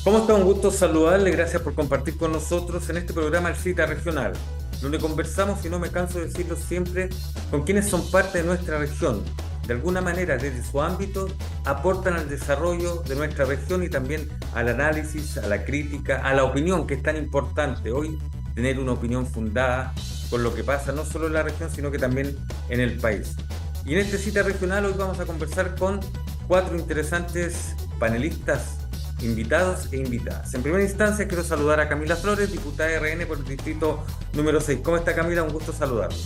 ¿Cómo está? Un gusto saludarle. Gracias por compartir con nosotros en este programa El Cita Regional, donde conversamos, y no me canso de decirlo siempre, con quienes son parte de nuestra región. De alguna manera, desde su ámbito, aportan al desarrollo de nuestra región y también al análisis, a la crítica, a la opinión, que es tan importante hoy tener una opinión fundada con lo que pasa no solo en la región, sino que también en el país. Y en este Cita Regional hoy vamos a conversar con cuatro interesantes panelistas, invitados e invitadas. En primera instancia quiero saludar a Camila Flores, diputada de RN por el distrito número 6. ¿Cómo está, Camila? Un gusto saludarla.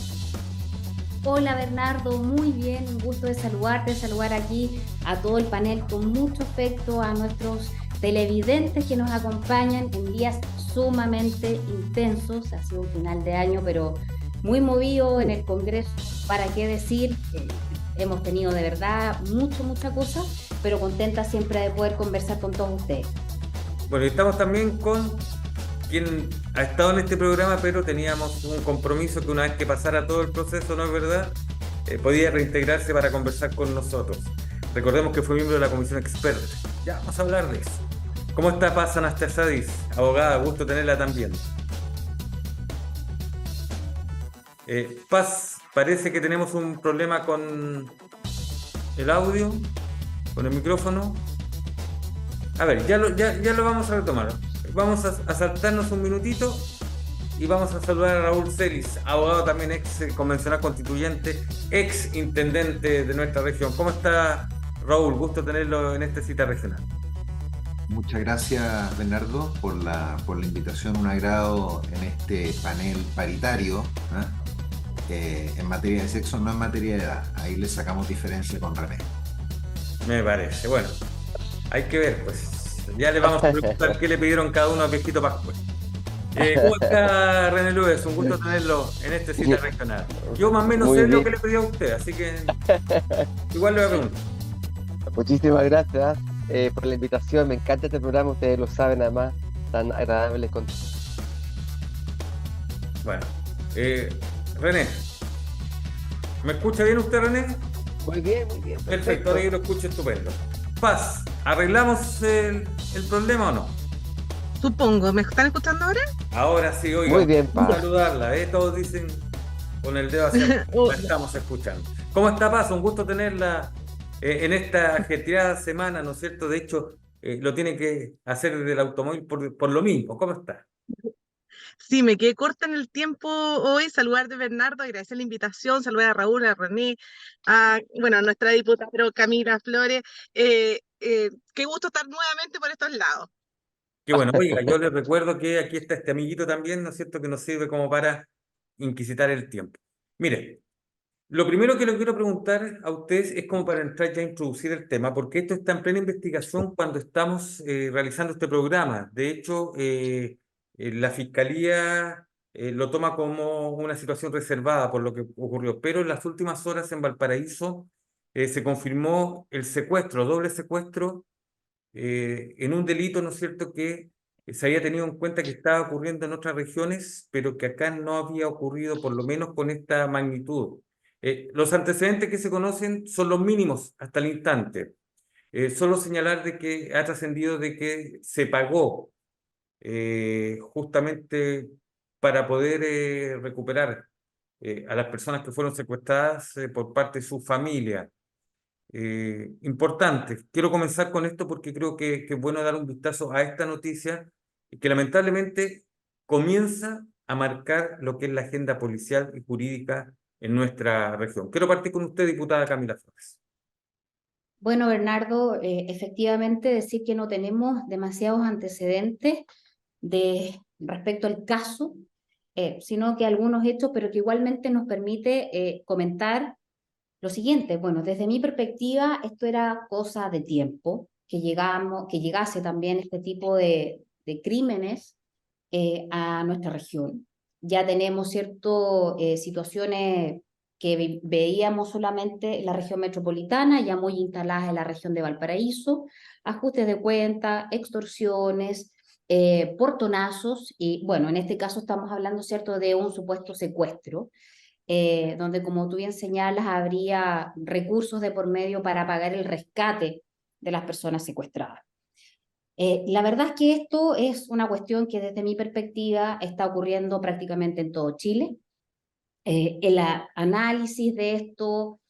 Hola Bernardo, muy bien, un gusto de saludarte, saludar aquí a todo el panel con mucho afecto, a nuestros televidentes que nos acompañan en días sumamente intensos. Ha sido un final de año, pero muy movido en el Congreso. ¿Para qué decir? Hemos tenido de verdad mucha cosa, pero contenta siempre de poder conversar con todos ustedes. Bueno, y estamos también con quien ha estado en este programa, pero teníamos un compromiso que una vez que pasara todo el proceso, ¿no es verdad? Podía reintegrarse para conversar con nosotros. Recordemos que fue miembro de la comisión experta. Ya vamos a hablar de eso. ¿Cómo está Paz Anastasadis? Abogada, gusto tenerla también. Paz, parece que tenemos un problema con el audio, con el micrófono. A ver, ya lo vamos a retomar. Vamos a saltarnos un minutito y vamos a saludar a Raúl Celis, abogado también, ex convencional constituyente, ex intendente de nuestra región. ¿Cómo está, Raúl? Gusto tenerlo en esta cita regional. Muchas gracias, Bernardo, por la invitación. Un agrado en este panel paritario, en materia de sexo, no en materia de edad. Ahí le sacamos diferencia con René. Me parece. Bueno, hay que ver, pues. Ya le vamos a preguntar qué le pidieron cada uno a Viejito Pascual. ¿Cómo está, René Luis? Un gusto tenerlo en esta cita regional. Yo más o menos Muy sé lo bien, que le pedí a usted, así que igual le voy a preguntar. muchísimas gracias por la invitación. Me encanta este programa, ustedes lo saben, además, tan agradable con... Bueno, René, ¿me escucha bien usted, René? Muy bien, Perfecto, ahora yo lo escucho estupendo. Paz, ¿arreglamos el problema o no? Supongo, ¿me están escuchando ahora? Ahora sí, oiga, Muy bien, Paz. saludarla, ¿eh? Todos dicen con el dedo hacia arriba, la estamos escuchando. ¿Cómo está, Paz? Un gusto tenerla en esta ajetreada semana, ¿no es cierto? De hecho, lo tiene que hacer desde el automóvil por lo mismo. ¿Cómo está? Sí, me quedé corta en el tiempo hoy. Saludar de Bernardo, agradecer la invitación, saludar a Raúl, a René, bueno, a nuestra diputada Camila Flores. Qué gusto estar nuevamente por estos lados. Qué bueno, oiga, yo les recuerdo que aquí está este amiguito también, ¿no es cierto?, que nos sirve como para inquisitar el tiempo. Mire, lo primero que le quiero preguntar a ustedes es como para entrar ya a introducir el tema, porque esto está en plena investigación cuando estamos realizando este programa. De hecho, la Fiscalía lo toma como una situación reservada por lo que ocurrió, pero en las últimas horas en Valparaíso se confirmó el secuestro, doble secuestro, en un delito, ¿no es cierto?, que se había tenido en cuenta que estaba ocurriendo en otras regiones, pero que acá no había ocurrido, por lo menos con esta magnitud. Los antecedentes que se conocen son los mínimos hasta el instante. Solo señalar de que ha trascendido de que se pagó justamente para poder recuperar a las personas que fueron secuestradas por parte de su familia. Importante. Quiero comenzar con esto porque creo que es bueno dar un vistazo a esta noticia que lamentablemente comienza a marcar lo que es la agenda policial y jurídica en nuestra región. Quiero partir con usted, diputada Camila Flores. Bueno, Bernardo, efectivamente decir que no tenemos demasiados antecedentes respecto al caso, sino que algunos hechos, pero que igualmente nos permite comentar lo siguiente. Bueno, desde mi perspectiva, esto era cosa de tiempo, que llegase también este tipo de crímenes a nuestra región. Ya tenemos ciertas situaciones que veíamos solamente en la región metropolitana, ya muy instaladas en la región de Valparaíso, ajustes de cuenta, extorsiones, portonazos, y bueno, en este caso estamos hablando, ¿cierto?, de un supuesto secuestro, donde, como tú bien señalas, habría recursos de por medio para pagar el rescate de las personas secuestradas. La verdad es que esto es una cuestión que desde mi perspectiva está ocurriendo prácticamente en todo Chile. El análisis de esto,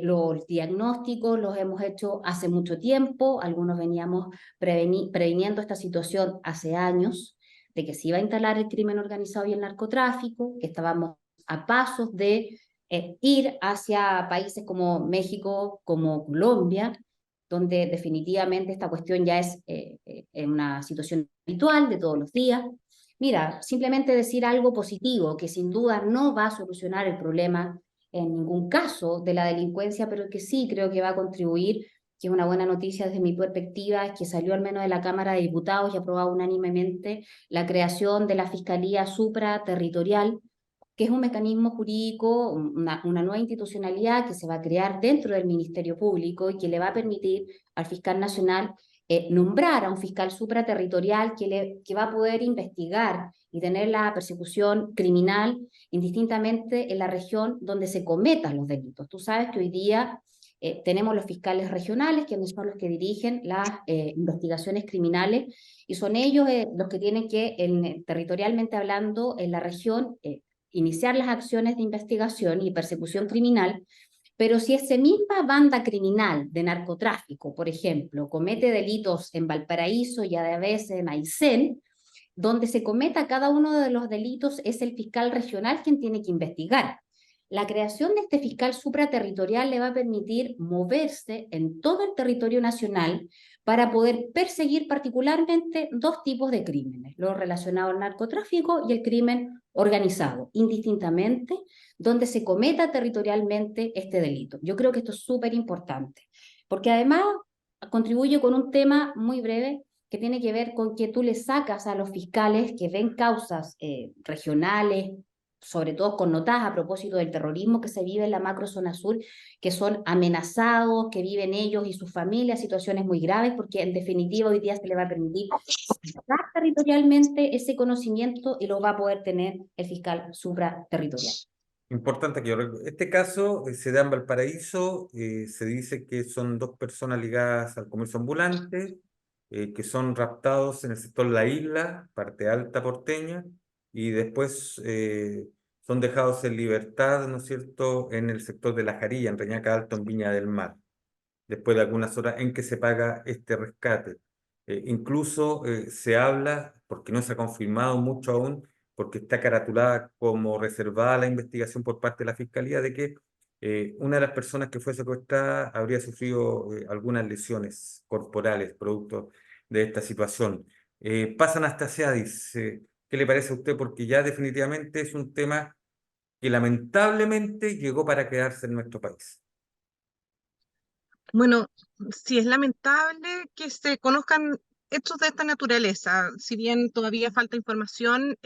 los diagnósticos los hemos hecho hace mucho tiempo, algunos veníamos previniendo esta situación hace años, de que se iba a instalar el crimen organizado y el narcotráfico, que estábamos a pasos de ir hacia países como México, como Colombia, donde definitivamente esta cuestión ya es una situación habitual de todos los días. Mira, simplemente decir algo positivo, que sin duda no va a solucionar el problema en ningún caso de la delincuencia, pero que sí creo que va a contribuir, que es una buena noticia desde mi perspectiva, es que salió al menos de la Cámara de Diputados y aprobado unánimemente la creación de la Fiscalía Supraterritorial, que es un mecanismo jurídico, una nueva institucionalidad que se va a crear dentro del Ministerio Público y que le va a permitir al fiscal nacional nombrar a un fiscal supraterritorial que va a poder investigar y tener la persecución criminal indistintamente en la región donde se cometan los delitos. Tú sabes que hoy día tenemos los fiscales regionales, que son los que dirigen las investigaciones criminales, y son ellos los que tienen que, territorialmente hablando, en la región, iniciar las acciones de investigación y persecución criminal. Pero si esa misma banda criminal de narcotráfico, por ejemplo, comete delitos en Valparaíso y a veces en Aysén, donde se cometa cada uno de los delitos es el fiscal regional quien tiene que investigar. La creación de este fiscal supraterritorial le va a permitir moverse en todo el territorio nacional para poder perseguir particularmente dos tipos de crímenes, los relacionados al narcotráfico y el crimen organizado, indistintamente donde se cometa territorialmente este delito. Yo creo que esto es súper importante, porque además contribuye con un tema muy breve que tiene que ver con que tú le sacas a los fiscales que ven causas regionales, sobre todo connotadas a propósito del terrorismo que se vive en la macrozona sur, que son amenazados, que viven ellos y sus familias situaciones muy graves, porque en definitiva hoy día se le va a permitir sacar territorialmente ese conocimiento y lo va a poder tener el fiscal supraterritorial. Importante que este caso se da en Valparaíso, se dice que son dos personas ligadas al comercio ambulante, que son raptados en el sector La Isla, parte alta porteña, y después son dejados en libertad, ¿no es cierto?, en el sector de La Jarilla, en Reñaca Alto, en Viña del Mar, después de algunas horas en que se paga este rescate. Incluso se habla, porque no se ha confirmado mucho aún, porque está caratulada como reservada la investigación por parte de la Fiscalía, de que una de las personas que fue secuestrada habría sufrido algunas lesiones corporales producto de esta situación. Pasan hasta Seadis. ¿Qué le parece a usted? Porque ya definitivamente es un tema que lamentablemente llegó para quedarse en nuestro país. Bueno, sí es lamentable que se conozcan hechos de esta naturaleza, si bien todavía falta información,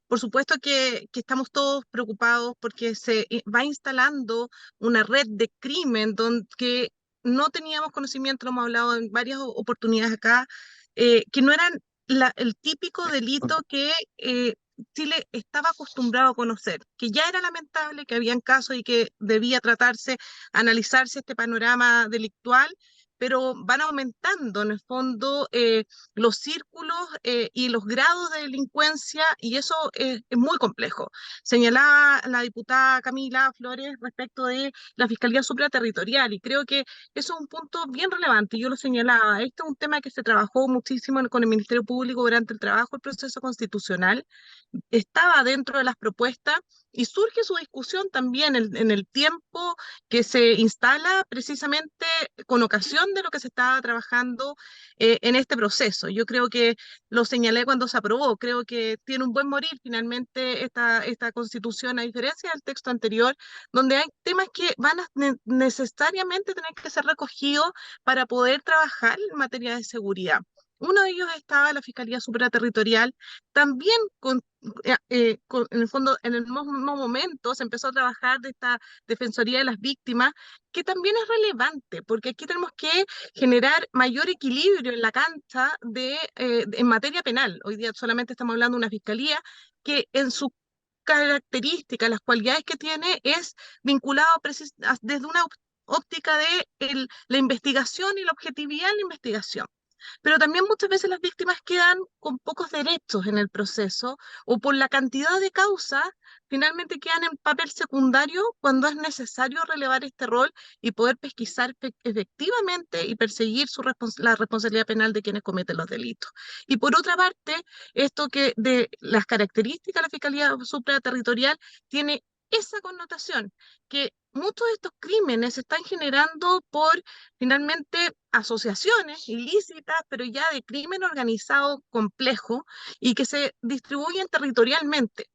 por supuesto que estamos todos preocupados porque se va instalando una red de crimen que no teníamos conocimiento, lo hemos hablado en varias oportunidades acá, que no eran el típico delito que Chile estaba acostumbrado a conocer, que ya era lamentable, que habían casos y que debía tratarse, analizarse este panorama delictual, pero van aumentando en el fondo los círculos y los grados de delincuencia, y eso es muy complejo. Señalaba la diputada Camila Flores respecto de la Fiscalía Supraterritorial, y creo que eso es un punto bien relevante. Yo lo señalaba, este es un tema que se trabajó muchísimo con el Ministerio Público durante el trabajo del proceso constitucional, estaba dentro de las propuestas y surge su discusión también en el tiempo que se instala precisamente con ocasión de lo que se estaba trabajando en este proceso. Yo creo que lo señalé cuando se aprobó, creo que tiene un buen morir finalmente esta constitución, a diferencia del texto anterior, donde hay temas que van a necesariamente tener que ser recogidos para poder trabajar en materia de seguridad. Uno de ellos estaba la Fiscalía Supraterritorial, también en el fondo, en el mismo momento se empezó a trabajar de esta Defensoría de las Víctimas, que también es relevante, porque aquí tenemos que generar mayor equilibrio en la cancha en materia penal. Hoy día solamente estamos hablando de una fiscalía que en su características, las cualidades que tiene, es vinculado desde una óptica de la investigación y la objetividad en la investigación. pero también muchas veces las víctimas quedan con pocos derechos en el proceso o por la cantidad de causas, finalmente quedan en papel secundario cuando es necesario relevar este rol y poder pesquisar efectivamente y perseguir la responsabilidad penal de quienes cometen los delitos. Y por otra parte, esto que de las características de la Fiscalía Supraterritorial tiene esa connotación, que muchos de estos crímenes se están generando por finalmente asociaciones ilícitas, pero ya de crimen organizado complejo y que se distribuyen territorialmente.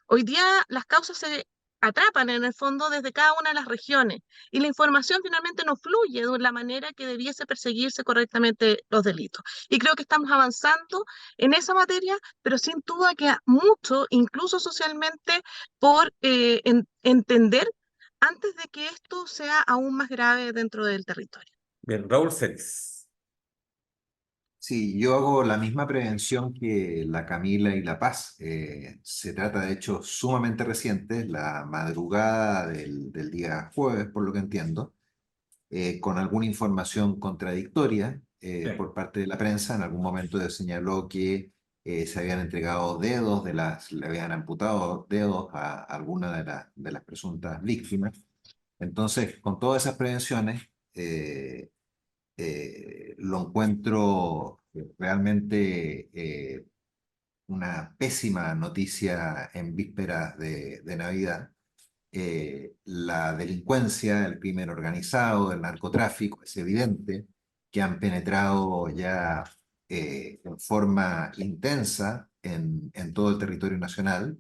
Hoy día las causas se atrapan en el fondo desde cada una de las regiones y la información finalmente no fluye de la manera que debiese perseguirse correctamente los delitos. Y creo que estamos avanzando en esa materia, pero sin duda queda mucho, incluso socialmente, por entender antes de que esto sea aún más grave dentro del territorio. Bien, Raúl Celis. Sí, yo hago la misma prevención que la Camila y la Paz. Se trata de hechos sumamente recientes, la madrugada del día jueves, por lo que entiendo, con alguna información contradictoria Sí. por parte de la prensa. En algún momento se señaló que se habían entregado dedos le habían amputado dedos a alguna de las presuntas víctimas. Entonces, con todas esas prevenciones, lo encuentro realmente una pésima noticia en vísperas de Navidad. La delincuencia, el crimen organizado, el narcotráfico, es evidente que han penetrado ya en forma intensa en todo el territorio nacional.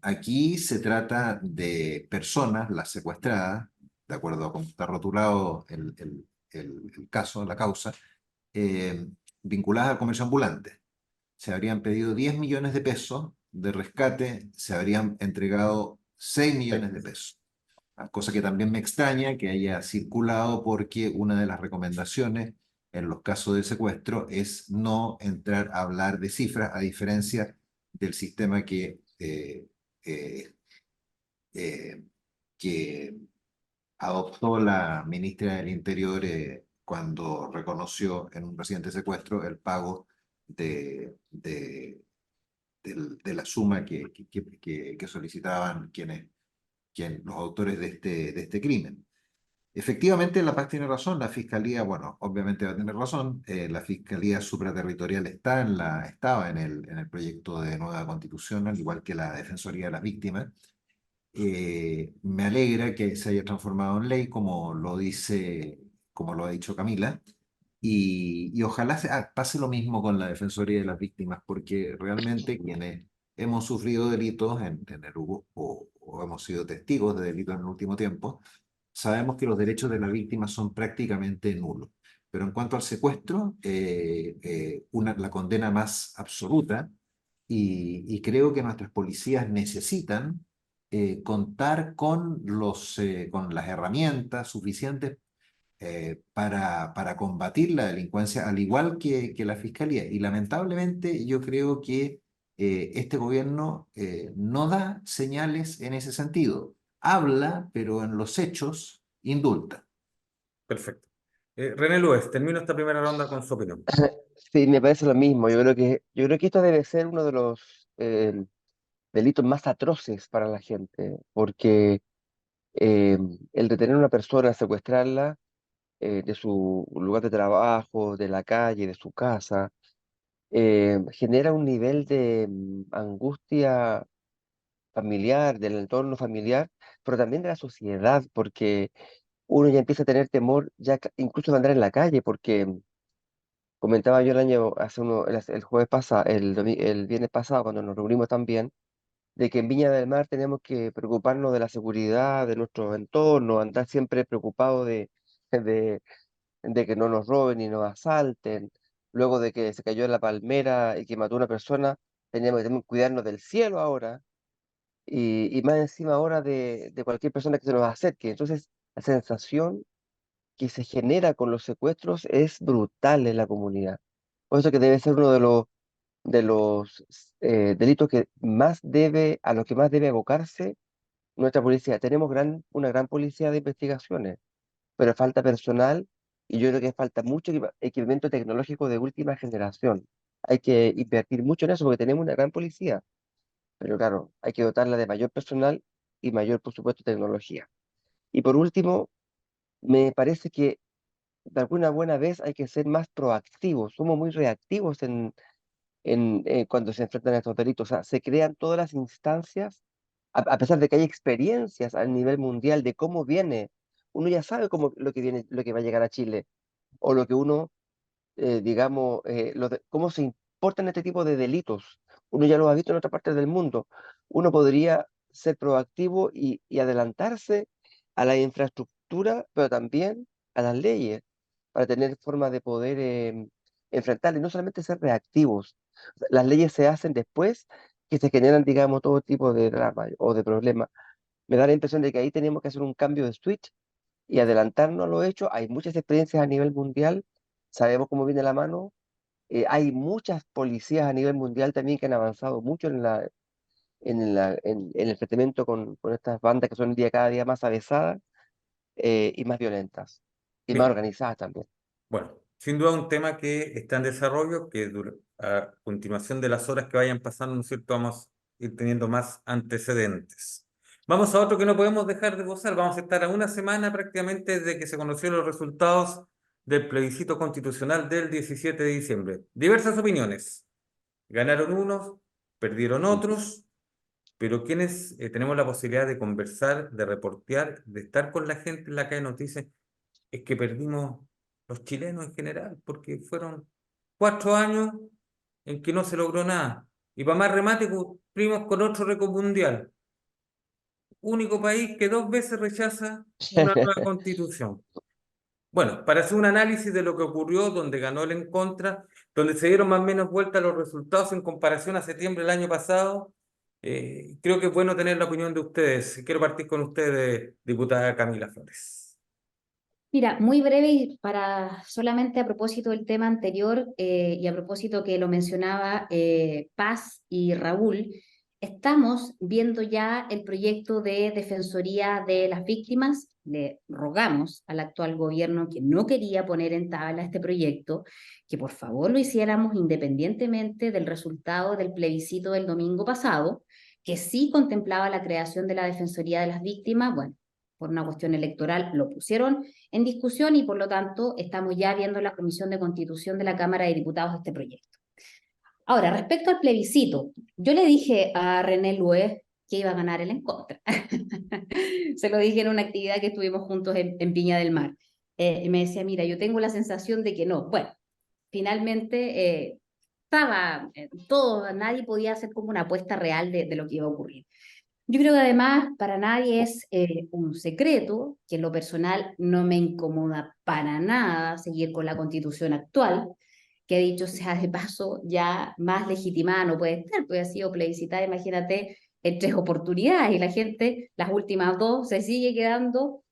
Aquí se trata de personas, las secuestradas, de acuerdo a cómo está rotulado el caso, la causa, eh, vinculadas al comercio ambulante. Se habrían pedido 10 millones de pesos de rescate, se habrían entregado 6 millones de pesos. Cosa que también me extraña que haya circulado porque una de las recomendaciones en los casos de secuestro es no entrar a hablar de cifras, a diferencia del sistema eh, eh, que adoptó la ministra del Interior cuando reconoció en un reciente secuestro el pago de la suma que solicitaban los autores de este crimen. Efectivamente, La Paz tiene razón, la Fiscalía, bueno, obviamente va a tener razón, la Fiscalía Supraterritorial estaba en el proyecto de nueva Constitución, al igual que la Defensoría de las Víctimas. Me alegra que se haya transformado en ley, como lo ha dicho Camila, y ojalá pase lo mismo con la Defensoría de las Víctimas, porque realmente quienes hemos sufrido delitos en el o hemos sido testigos de delitos en el último tiempo, sabemos que los derechos de la víctima son prácticamente nulos. Pero en cuanto al secuestro, la condena más absoluta, y creo que nuestras policías necesitan contar con las herramientas suficientes para combatir la delincuencia, al igual que la fiscalía. Y lamentablemente yo creo que este gobierno no da señales en ese sentido. Habla, pero en los hechos indulta. Perfecto. René Luez, termino esta primera ronda con su opinión. Sí, me parece lo mismo. Yo creo que esto debe ser uno de los delitos más atroces para la gente, porque eh, el detener a una persona, secuestrarla de su lugar de trabajo, de la calle, de su casa, genera un nivel de angustia familiar, del entorno familiar, pero también de la sociedad, porque uno ya empieza a tener temor, incluso de andar en la calle, porque comentaba yo el jueves pasado, el viernes pasado, cuando nos reunimos también, de que en Viña del Mar tenemos que preocuparnos de la seguridad de nuestros entornos, andar siempre preocupados de, de que no nos roben y nos asalten. Luego de que se cayó en la palmera y que mató a una persona, tenemos que cuidarnos del cielo ahora y más encima ahora de cualquier persona que se nos acerque. Entonces, la sensación que se genera con los secuestros es brutal en la comunidad. Por eso que debe ser uno de los delitos a los que más debe abocarse nuestra policía. Tenemos una gran policía de investigaciones, pero falta personal Y yo creo que falta mucho equipamiento tecnológico de última generación. Hay que invertir mucho en eso porque tenemos una gran policía, pero claro, hay que dotarla de mayor personal y mayor, por supuesto, tecnología. Y por último, me parece que de alguna buena vez hay que ser más proactivos. Somos muy reactivos cuando se enfrentan a estos delitos. O sea, se crean todas las instancias, a pesar de que hay experiencias a nivel mundial de cómo viene. Uno ya sabe cómo, lo que viene, lo que va a llegar a Chile, o lo que uno, digamos, cómo se importan este tipo de delitos. Uno ya lo ha visto en otras partes del mundo. Uno podría ser proactivo y adelantarse a la infraestructura, pero también a las leyes, para tener forma de poder enfrentar y no solamente ser reactivos. Las leyes se hacen después que se generan, digamos, todo tipo de drama o de problemas. Me da la impresión de que ahí tenemos que hacer un cambio de switch y adelantarnos a los hechos. Hay muchas experiencias a nivel mundial, sabemos cómo viene la mano. Hay muchas policías a nivel mundial también que han avanzado mucho en el enfrentamiento con estas bandas que son cada día más avesadas y más violentas y más Bien, organizadas también. bueno, sin duda un tema que está en desarrollo, que a continuación de las horas que vayan pasando, ¿no es cierto?, vamos a ir teniendo más antecedentes. Vamos a otro que no podemos dejar de gozar. Vamos a estar a una semana prácticamente desde que se conocieron los resultados del plebiscito constitucional del 17 de diciembre. Diversas opiniones. Ganaron unos, perdieron otros, pero quienes tenemos la posibilidad de conversar, de reportear, de estar con la gente en la calle, nos dicen es que perdimos los chilenos en general, porque fueron 4 años en que no se logró nada. Y para más remate, cumplimos con otro récord mundial. Único país que 2 veces rechaza una nueva constitución. Bueno, para hacer un análisis de lo que ocurrió, donde ganó el en contra, donde se dieron más o menos vueltas los resultados en comparación a septiembre del año pasado, creo que es bueno tener la opinión de ustedes. Quiero partir con ustedes, diputada Camila Flores. Mira, muy breve y para solamente a propósito del tema anterior y a propósito que lo mencionaba Paz y Raúl, estamos viendo ya el proyecto de Defensoría de las Víctimas. Le rogamos al actual gobierno que no quería poner en tabla este proyecto, que por favor lo hiciéramos independientemente del resultado del plebiscito del domingo pasado, que sí contemplaba la creación de la Defensoría de las Víctimas. Bueno, por una cuestión electoral lo pusieron en discusión y por lo tanto estamos ya viendo en la Comisión de Constitución de la Cámara de Diputados este proyecto. Ahora, respecto al plebiscito, yo le dije a René Luez que iba a ganar el en contra. Se lo dije en una actividad que estuvimos juntos en Viña del Mar. Y me decía, mira, yo tengo la sensación de que no. Bueno, finalmente estaba todo, nadie podía hacer como una apuesta real de lo que iba a ocurrir. Yo creo que además para nadie es un secreto que en lo personal no me incomoda para nada seguir con la constitución actual, que dicho sea de paso ya más legitimada no puede estar, porque ha sido plebiscitada, imagínate, en 3 oportunidades y la gente, las últimas 2, se sigue quedando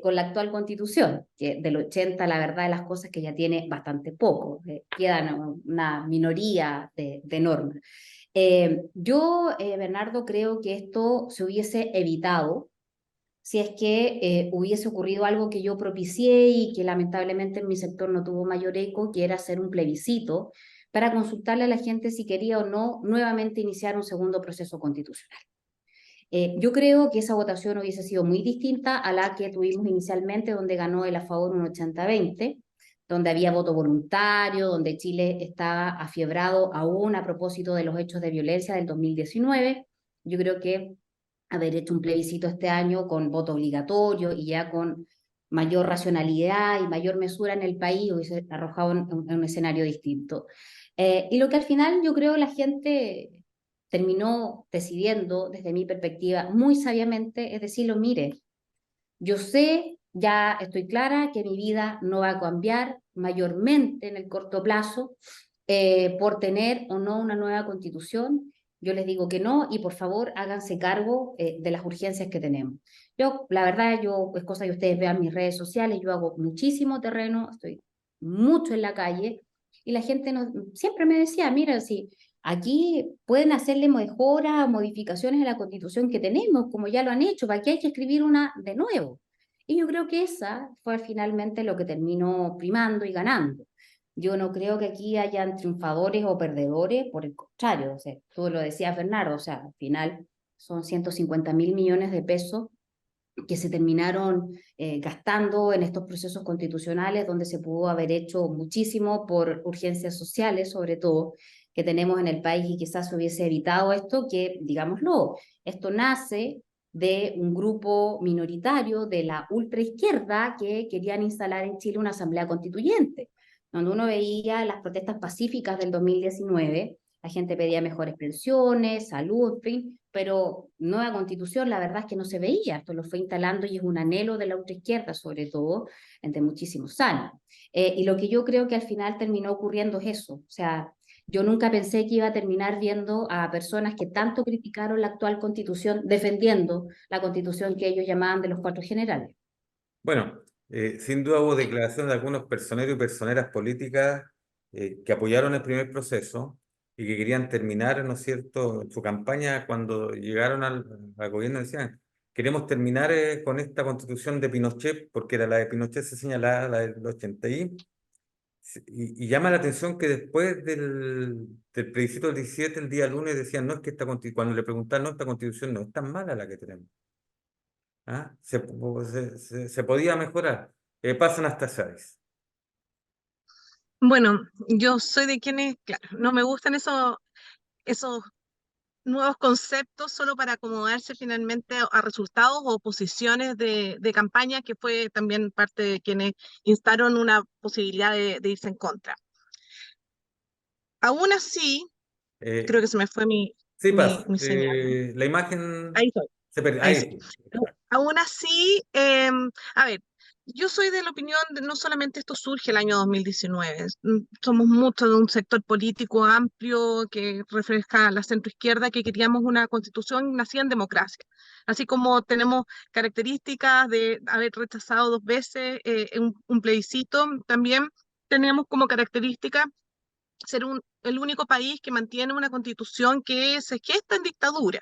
con la actual constitución, que del 80 la verdad de las cosas que ya tiene bastante poco, quedan una minoría de normas. Bernardo, creo que esto se hubiese evitado si es que hubiese ocurrido algo que yo propicié y que lamentablemente en mi sector no tuvo mayor eco, que era hacer un plebiscito para consultarle a la gente si quería o no nuevamente iniciar un segundo proceso constitucional. Yo creo que esa votación hubiese sido muy distinta a la que tuvimos inicialmente, donde ganó el a favor un 80-20, donde había voto voluntario, donde Chile estaba afiebrado aún a propósito de los hechos de violencia del 2019. Yo creo que haber hecho un plebiscito este año con voto obligatorio y ya con mayor racionalidad y mayor mesura en el país hubiese arrojado un escenario distinto. Y lo que al final yo creo la gente terminó decidiendo, desde mi perspectiva, muy sabiamente, es decirlo, mire, yo sé, ya estoy clara que mi vida no va a cambiar mayormente en el corto plazo por tener o no una nueva constitución. Yo les digo que no y por favor háganse cargo de las urgencias que tenemos. Yo, la verdad, es cosa que ustedes vean mis redes sociales, yo hago muchísimo terreno, estoy mucho en la calle y la gente siempre me decía, mira, si aquí pueden hacerle mejoras, modificaciones a la constitución que tenemos, como ya lo han hecho, ¿para qué hay que escribir una de nuevo? Y yo creo que esa fue finalmente lo que terminó primando y ganando. Yo no creo que aquí hayan triunfadores o perdedores, por el contrario, o sea, tú lo decías, Bernardo, o sea, al final son 150.000 millones de pesos que se terminaron gastando en estos procesos constitucionales, donde se pudo haber hecho muchísimo por urgencias sociales, sobre todo, que tenemos en el país, y quizás se hubiese evitado esto, que, digámoslo, esto nace de un grupo minoritario de la ultraizquierda que querían instalar en Chile una asamblea constituyente, donde uno veía las protestas pacíficas del 2019, la gente pedía mejores pensiones, salud, en fin, pero nueva constitución, la verdad es que no se veía. Esto lo fue instalando y es un anhelo de la ultraizquierda, sobre todo, entre muchísimos años. Y lo que yo creo que al final terminó ocurriendo es eso. O sea, yo nunca pensé que iba a terminar viendo a personas que tanto criticaron la actual constitución defendiendo la constitución que ellos llamaban de los cuatro generales. Bueno, sin duda hubo declaración de algunos personeros y personeras políticas que apoyaron el primer proceso y que querían terminar, ¿no es cierto?, su campaña cuando llegaron al gobierno, decían, queremos terminar con esta constitución de Pinochet, porque era la de Pinochet, se señalaba, la del 80 y llama la atención que después del plebiscito del 17, el día lunes, decían, no es que cuando le preguntaron, no, esta constitución no es tan mala la que tenemos. ¿Ah? Se podía mejorar. Pasan hasta 6. Bueno, yo soy de quienes, claro, no me gustan esos nuevos conceptos solo para acomodarse finalmente a resultados o posiciones de campaña, que fue también parte de quienes instaron una posibilidad de irse en contra. Aún así, creo que se me fue Sí, pasa. mi señal. La imagen Ahí estoy. se perdió. Ahí Ahí sí. sí. Aún así, a ver, yo soy de la opinión de no solamente esto surge el año 2019, somos muchos de un sector político amplio que refleja la centroizquierda que queríamos una constitución nacida en democracia, así como tenemos características de haber rechazado 2 veces un plebiscito, también tenemos como característica ser el único país que mantiene una constitución que se gesta en dictadura.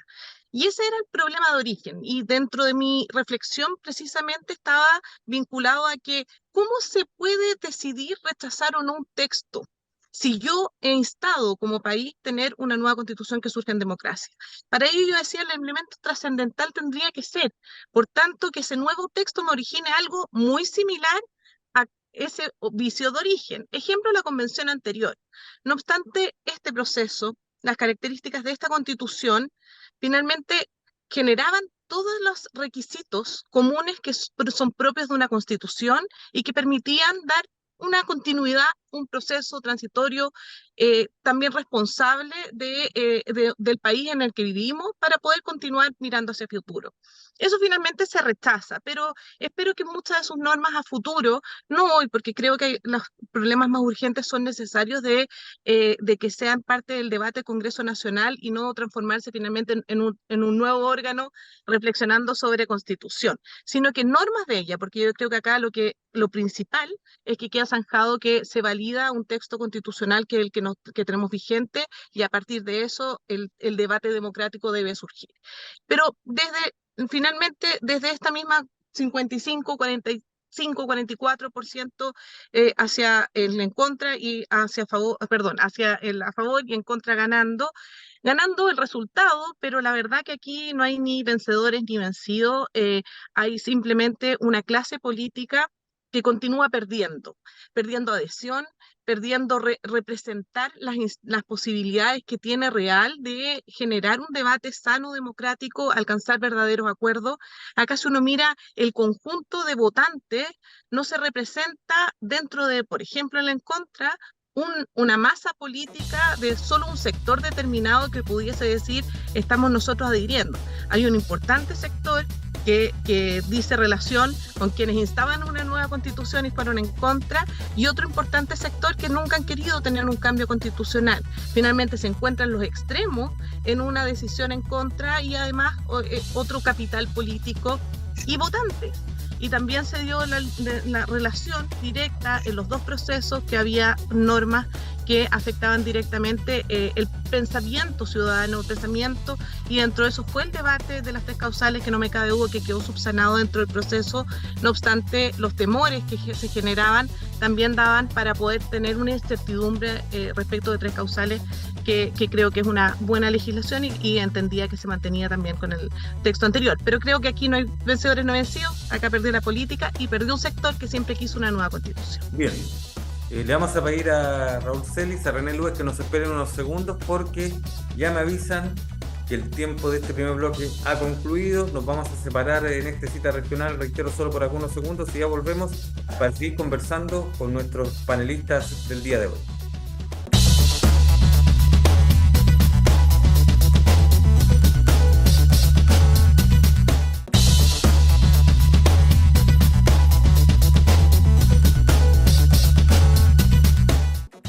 Y ese era el problema de origen. Y dentro de mi reflexión precisamente estaba vinculado a que cómo se puede decidir rechazar o no un texto si yo he instado como país tener una nueva constitución que surja en democracia. Para ello yo decía, el elemento trascendental tendría que ser, por tanto, que ese nuevo texto me origine algo muy similar a ese vicio de origen. Ejemplo, la convención anterior. No obstante, este proceso, las características de esta constitución, finalmente generaban todos los requisitos comunes que son propios de una constitución y que permitían dar una continuidad, un proceso transitorio también responsable del país en el que vivimos para poder continuar mirando hacia el futuro. Eso finalmente se rechaza, pero espero que muchas de sus normas a futuro, no hoy, porque creo que los problemas más urgentes son necesarios de que sean parte del debate Congreso Nacional y no transformarse finalmente en un nuevo órgano reflexionando sobre constitución, sino que normas de ella, porque yo creo que acá lo principal es que queda zanjado que se valida un texto constitucional que el que tenemos vigente y a partir de eso el debate democrático debe surgir. Pero finalmente desde esta misma 55, 44% hacia el en contra y hacia favor, perdón, hacia el a favor y en contra ganando el resultado, pero la verdad que aquí no hay ni vencedores ni vencidos, hay simplemente una clase política que continúa perdiendo adhesión, perdiendo representar las posibilidades que tiene real de generar un debate sano, democrático, alcanzar verdaderos acuerdos. Acá si uno mira el conjunto de votantes, no se representa dentro de, por ejemplo, el en contra, una masa política de solo un sector determinado que pudiese decir estamos nosotros adhiriendo. Hay un importante sector que dice relación con quienes instaban una nueva constitución y fueron en contra, y otro importante sector que nunca han querido tener un cambio constitucional. Finalmente se encuentran los extremos en una decisión en contra y además otro capital político y votantes. Y también se dio la relación directa en los dos procesos, que había normas que afectaban directamente el pensamiento ciudadano, el pensamiento, y dentro de eso fue el debate de las tres causales, que no me cabe duda que quedó subsanado dentro del proceso. No obstante, los temores que se generaban también daban para poder tener una incertidumbre respecto de tres causales, que creo que es una buena legislación y entendía que se mantenía también con el texto anterior. Pero creo que aquí no hay vencedores no vencidos, acá perdió la política y perdió un sector que siempre quiso una nueva constitución. Bien, le vamos a pedir a Raúl Celis, a René Lues que nos esperen unos segundos porque ya me avisan que el tiempo de este primer bloque ha concluido. Nos vamos a separar en esta cita regional, reitero, solo por algunos segundos y ya volvemos para seguir conversando con nuestros panelistas del día de hoy.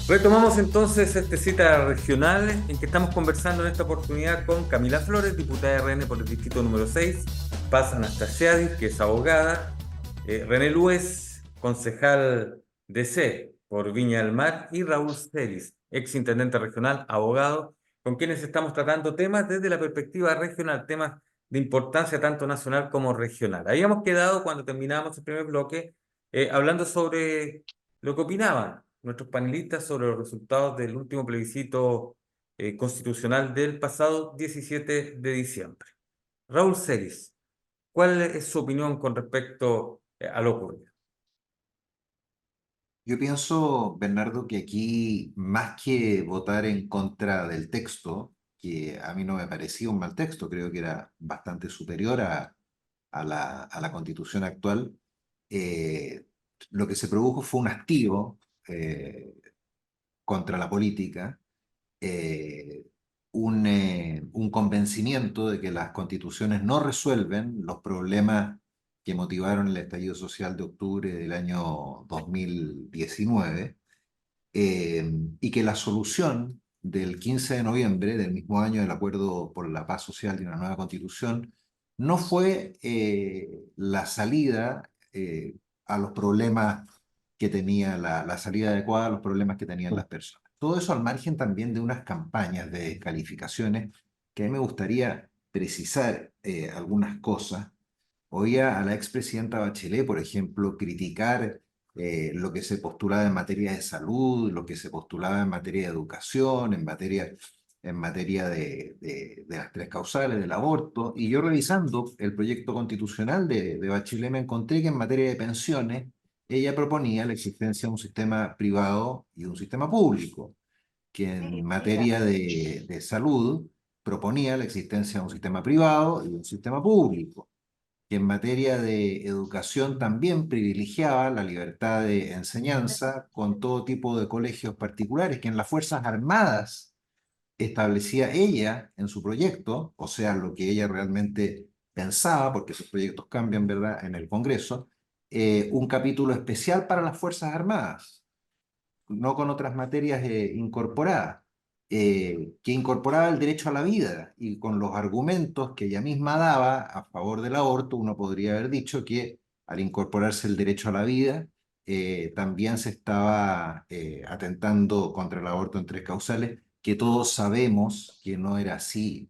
Retomamos entonces esta cita regional en que estamos conversando en esta oportunidad con Camila Flores, diputada de RN por el distrito número 6, Paz Anastasiadis, que es abogada, René Lues, concejal DC por Viña del Mar, y Raúl Celis, ex intendente regional, abogado, con quienes estamos tratando temas desde la perspectiva regional, temas de importancia tanto nacional como regional. Habíamos quedado cuando terminamos el primer bloque hablando sobre lo que opinaban nuestros panelistas sobre los resultados del último plebiscito constitucional del pasado 17 de diciembre. Raúl Celis, ¿cuál es su opinión con respecto a lo ocurrido? Yo pienso, Bernardo, que aquí, más que votar en contra del texto, que a mí no me parecía un mal texto, creo que era bastante superior a la Constitución actual, eh, lo que se produjo fue un hastío contra la política, eh, un convencimiento de que las constituciones no resuelven los problemas que motivaron el estallido social de octubre del año 2019, y que la solución del 15 de noviembre del mismo año del Acuerdo por la Paz Social y una nueva constitución no fue la salida a los problemas que tenía la salida adecuada a los problemas que tenían las personas. Todo eso al margen también de unas campañas de descalificaciones que a mí me gustaría precisar algunas cosas. Oía a la expresidenta Bachelet, por ejemplo, criticar lo que se postulaba en materia de salud, lo que se postulaba en materia de educación, en materia de las tres causales, del aborto. Y yo revisando el proyecto constitucional de Bachelet me encontré que en materia de pensiones ella proponía la existencia de un sistema privado y un sistema público, que en materia de salud proponía la existencia de un sistema privado y un sistema público, que en materia de educación también privilegiaba la libertad de enseñanza con todo tipo de colegios particulares, que en las Fuerzas Armadas establecía ella en su proyecto, o sea, lo que ella realmente pensaba, porque esos proyectos cambian, ¿verdad?, en el Congreso, un capítulo especial para las Fuerzas Armadas, no con otras materias incorporadas, que incorporaba el derecho a la vida, y con los argumentos que ella misma daba a favor del aborto, uno podría haber dicho que al incorporarse el derecho a la vida, también se estaba atentando contra el aborto en tres causales, que todos sabemos que no era así.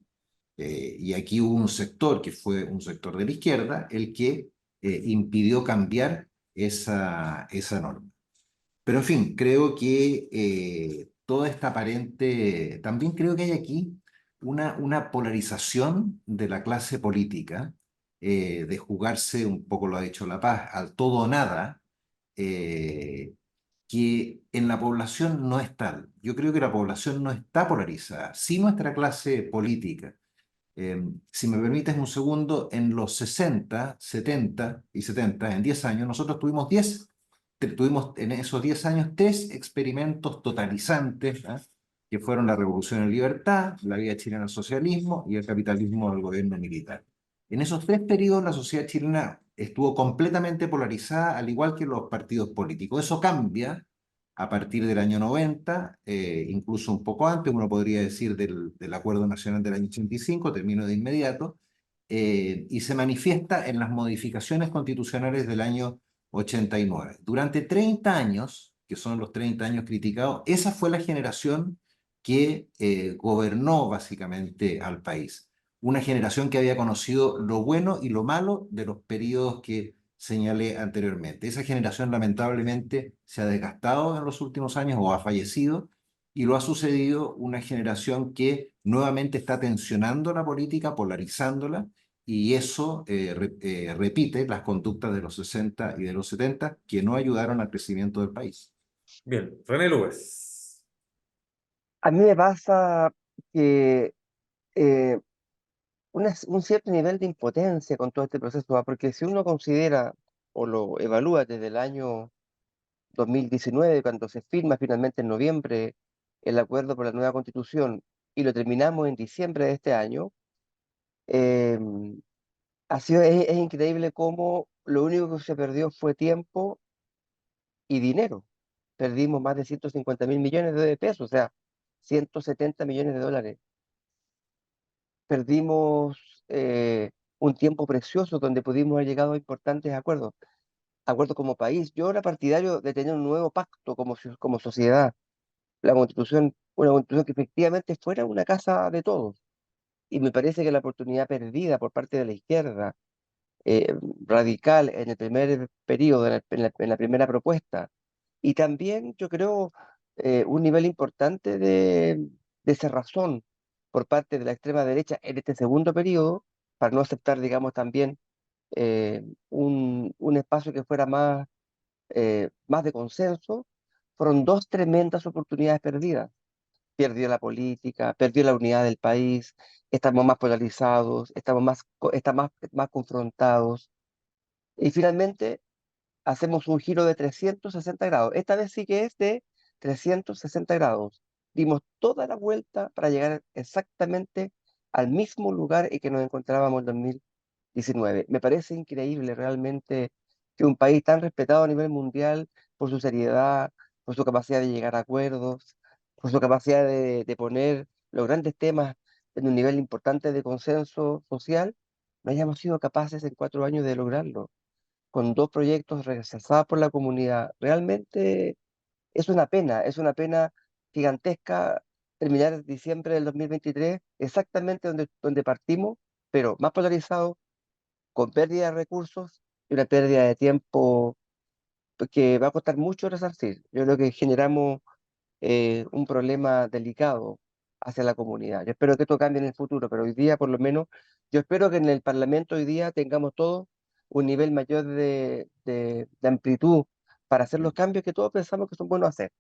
Y aquí hubo un sector, que fue un sector de la izquierda, el que impidió cambiar esa norma. Pero en fin, creo que toda esta aparente, también creo que hay aquí una polarización de la clase política, de jugarse, un poco lo ha dicho La Paz, al todo o nada, eh, que en la población no es tal. Yo creo que la población no está polarizada. Sí, nuestra clase política. Si me permites un segundo, en los 60, 70 y 70, en 10 años, nosotros tuvimos en esos 10 años 3 experimentos totalizantes, ¿ah?, que fueron la Revolución en Libertad, la vía chilena al socialismo y el capitalismo del gobierno militar. En esos 3 periodos la sociedad chilena estuvo completamente polarizada, al igual que los partidos políticos. Eso cambia a partir del año 90, incluso un poco antes, uno podría decir del Acuerdo Nacional del año 85, termino de inmediato, y se manifiesta en las modificaciones constitucionales del año 89. Durante 30 años, que son los 30 años criticados, esa fue la generación que gobernó básicamente al país. Una generación que había conocido lo bueno y lo malo de los periodos que señalé anteriormente. Esa generación lamentablemente se ha desgastado en los últimos años o ha fallecido, y lo ha sucedido una generación que nuevamente está tensionando la política, polarizándola, y eso repite las conductas de los 60 y de los 70 que no ayudaron al crecimiento del país. Bien, René López. A mí me pasa que eh, un cierto nivel de impotencia con todo este proceso, porque si uno considera o lo evalúa desde el año 2019, cuando se firma finalmente en noviembre el acuerdo por la nueva constitución, y lo terminamos en diciembre de este año, eh, es increíble cómo lo único que se perdió fue tiempo y dinero. Perdimos más de 150.000 millones de pesos, o sea, 170 millones de dólares. Perdimos un tiempo precioso donde pudimos haber llegado a importantes acuerdos como país. Yo era partidario de tener un nuevo pacto como sociedad, una constitución que efectivamente fuera una casa de todos. Y me parece que la oportunidad perdida por parte de la izquierda eh, radical en el primer periodo, en la primera propuesta, y también yo creo un nivel importante de cerrazón por parte de la extrema derecha en este segundo periodo, para no aceptar, digamos, también un espacio que fuera más de consenso. Fueron dos tremendas oportunidades perdidas. Perdió la política, perdió la unidad del país, estamos más polarizados, estamos más confrontados. Y finalmente hacemos un giro de 360 grados. Esta vez sí que es de 360 grados. Dimos toda la vuelta para llegar exactamente al mismo lugar en que nos encontrábamos en 2019. Me parece increíble realmente que un país tan respetado a nivel mundial por su seriedad, por su capacidad de llegar a acuerdos, por su capacidad de poner los grandes temas en un nivel importante de consenso social, no hayamos sido capaces en 4 años de lograrlo, con dos proyectos rechazados por la comunidad. Realmente es una pena gigantesca terminar diciembre del 2023 exactamente donde partimos, pero más polarizado, con pérdida de recursos y una pérdida de tiempo que va a costar mucho resarcir. Yo creo que generamos un problema delicado hacia la comunidad. Yo espero que esto cambie en el futuro, pero hoy día, por lo menos, yo espero que en el Parlamento hoy día tengamos todos un nivel mayor de amplitud para hacer los cambios que todos pensamos que son buenos hacer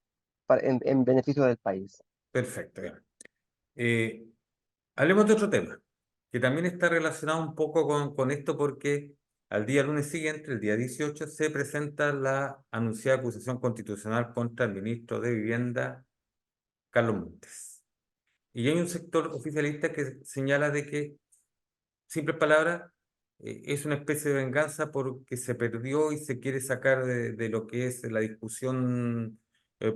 en beneficio del país. Perfecto. Bien. Hablemos de otro tema, que también está relacionado un poco con esto, porque al día lunes siguiente, el día 18, se presenta la anunciada acusación constitucional contra el ministro de Vivienda, Carlos Montes. Y hay un sector oficialista que señala de que, simples palabras, es una especie de venganza porque se perdió y se quiere sacar de lo que es la discusión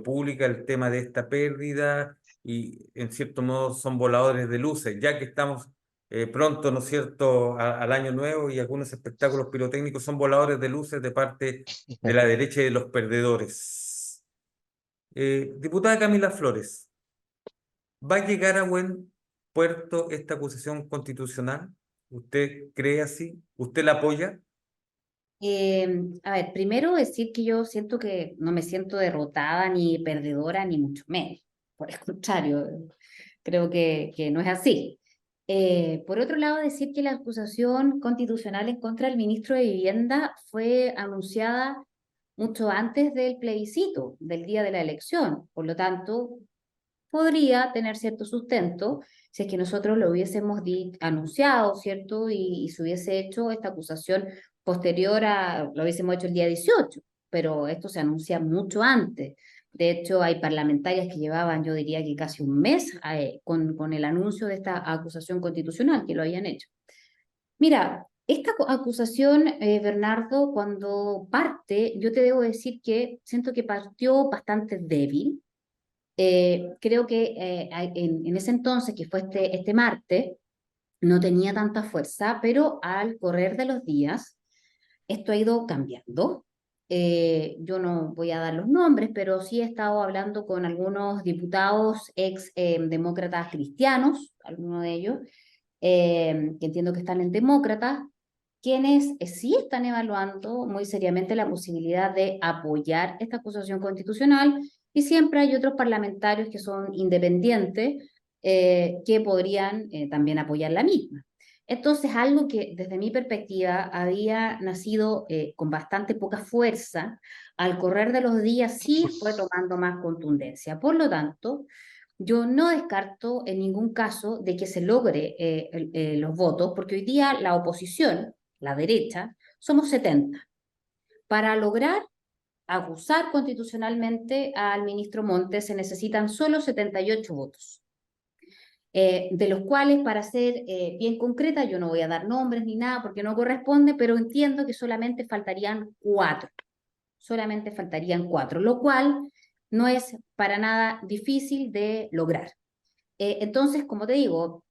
pública el tema de esta pérdida, y en cierto modo son voladores de luces, ya que estamos pronto, ¿no es cierto?, al año nuevo, y algunos espectáculos pirotécnicos son voladores de luces de parte de la derecha y de los perdedores. Diputada Camila Flores, ¿va a llegar a buen puerto esta acusación constitucional? ¿Usted cree así? ¿Usted la apoya? A ver, primero decir que yo siento que no me siento derrotada ni perdedora, ni mucho menos. Por el contrario, creo que no es así. Por otro lado, decir que la acusación constitucional en contra del ministro de Vivienda fue anunciada mucho antes del plebiscito, del día de la elección. Por lo tanto, podría tener cierto sustento si es que nosotros lo hubiésemos anunciado, ¿cierto? Y se hubiese hecho esta acusación posterior lo hubiésemos hecho el día 18, pero esto se anuncia mucho antes. De hecho, hay parlamentarias que llevaban, yo diría que casi un mes con el anuncio de esta acusación constitucional, que lo habían hecho. Mira, esta acusación, Bernardo, cuando parte, yo te debo decir que siento que partió bastante débil. Creo que en ese entonces, que fue este martes, no tenía tanta fuerza, pero al correr de los días, esto ha ido cambiando. Yo no voy a dar los nombres, pero sí he estado hablando con algunos diputados ex demócratas cristianos, algunos de ellos, que entiendo que están en demócratas, quienes sí están evaluando muy seriamente la posibilidad de apoyar esta acusación constitucional, y siempre hay otros parlamentarios que son independientes que podrían también apoyar la misma. Entonces, algo que desde mi perspectiva había nacido con bastante poca fuerza, al correr de los días sí fue tomando más contundencia. Por lo tanto, yo no descarto en ningún caso de que se logre los votos, porque hoy día la oposición, la derecha, somos 70. Para lograr acusar constitucionalmente al ministro Montes se necesitan solo 78 votos. De los cuales, para ser bien concreta, yo no voy a dar nombres ni nada porque no corresponde, pero entiendo que solamente faltarían 4. Solamente faltarían 4, lo cual no es para nada difícil de lograr. Entonces, como te digo,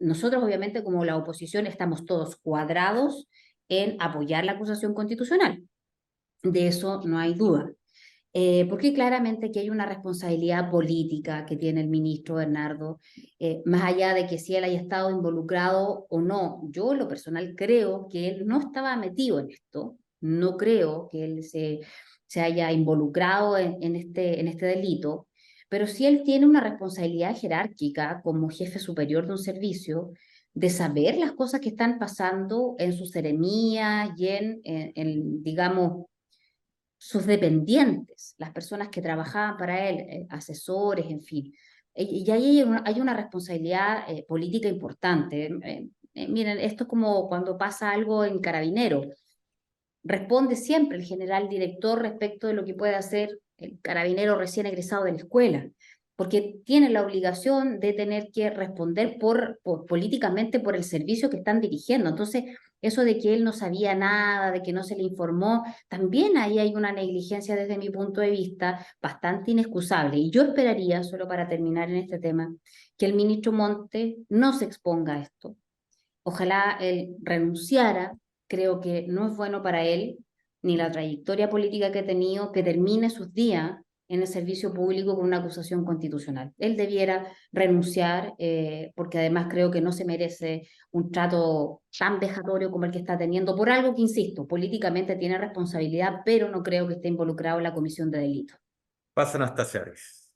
nosotros obviamente como la oposición estamos todos cuadrados en apoyar la acusación constitucional. De eso no hay duda. Porque claramente aquí hay una responsabilidad política que tiene el ministro Bernardo, más allá de que si él haya estado involucrado o no. Yo, en lo personal, creo que él no estaba metido en esto, no creo que él se haya involucrado en este delito, pero sí él tiene una responsabilidad jerárquica como jefe superior de un servicio de saber las cosas que están pasando en sus seremías y digamos, sus dependientes, las personas que trabajaban para él, asesores, en fin. Y ahí hay una responsabilidad política importante. Miren, esto es como cuando pasa algo en Carabineros. Responde siempre el general director respecto de lo que puede hacer el carabinero recién egresado de la escuela, porque tiene la obligación de tener que responder políticamente por el servicio que están dirigiendo. Entonces, eso de que él no sabía nada, de que no se le informó, también ahí hay una negligencia desde mi punto de vista bastante inexcusable. Y yo esperaría, solo para terminar en este tema, que el ministro Monte no se exponga a esto. Ojalá él renunciara. Creo que no es bueno para él, ni la trayectoria política que ha tenido, que termine sus días en el servicio público con una acusación constitucional. Él debiera renunciar, porque además creo que no se merece un trato tan vejatorio como el que está teniendo, por algo que, insisto, políticamente tiene responsabilidad, pero no creo que esté involucrado en la comisión de delito. Pasa Anastasia Ares.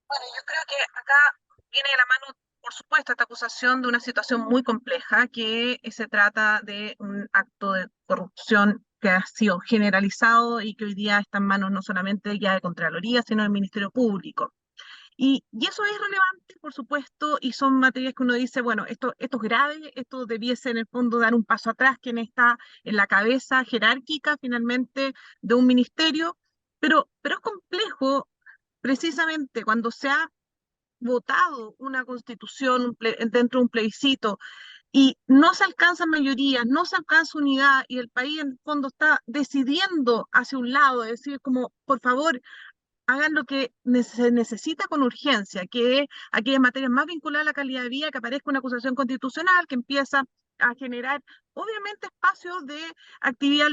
Bueno, yo creo que acá viene de la mano, por supuesto, esta acusación de una situación muy compleja, que se trata de un acto de corrupción que ha sido generalizado y que hoy día está en manos no solamente ya de Contraloría, sino del Ministerio Público. Y eso es relevante, por supuesto, y son materias que uno dice, bueno, esto es grave, esto debiese en el fondo dar un paso atrás, quien está en la cabeza jerárquica finalmente de un ministerio, pero es complejo precisamente cuando se ha votado una constitución dentro de un plebiscito y no se alcanzan mayorías, no se alcanza unidad y el país en el fondo está decidiendo hacia un lado, es decir, como, por favor, hagan lo que se necesita con urgencia, que es aquellas materias más vinculadas a la calidad de vida, que aparezca una acusación constitucional que empieza a generar, obviamente, espacios de actividad,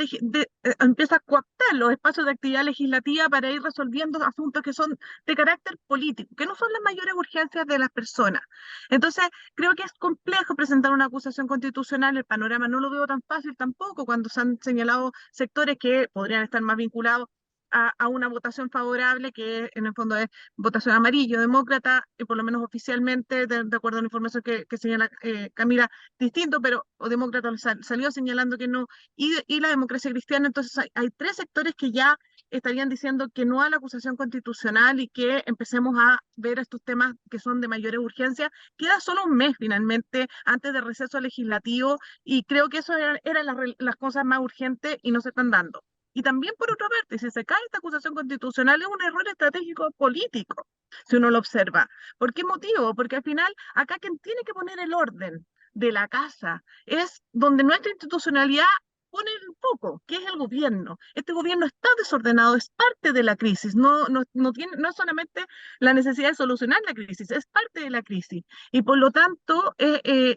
empieza a coaptar los espacios de actividad legislativa para ir resolviendo asuntos que son de carácter político, que no son las mayores urgencias de las personas. Entonces, creo que es complejo presentar una acusación constitucional, el panorama no lo veo tan fácil tampoco, cuando se han señalado sectores que podrían estar más vinculados a una votación favorable, que en el fondo es votación amarillo, demócrata, y por lo menos oficialmente, de acuerdo a la información que señala Camila, distinto, pero o demócrata salió señalando que no, y la democracia cristiana. Entonces hay 3 sectores que ya estarían diciendo que no a la acusación constitucional y que empecemos a ver estos temas que son de mayor urgencia. Queda solo un mes finalmente antes del receso legislativo y creo que eso eran las cosas más urgentes y no se están dando. Y también, por otra parte, si se cae esta acusación constitucional, es un error estratégico político, si uno lo observa. ¿Por qué motivo? Porque al final, acá quien tiene que poner el orden de la casa es donde nuestra institucionalidad pone el foco, que es el gobierno. Este gobierno está desordenado, es parte de la crisis, no es solamente la necesidad de solucionar la crisis, es parte de la crisis. Y por lo tanto,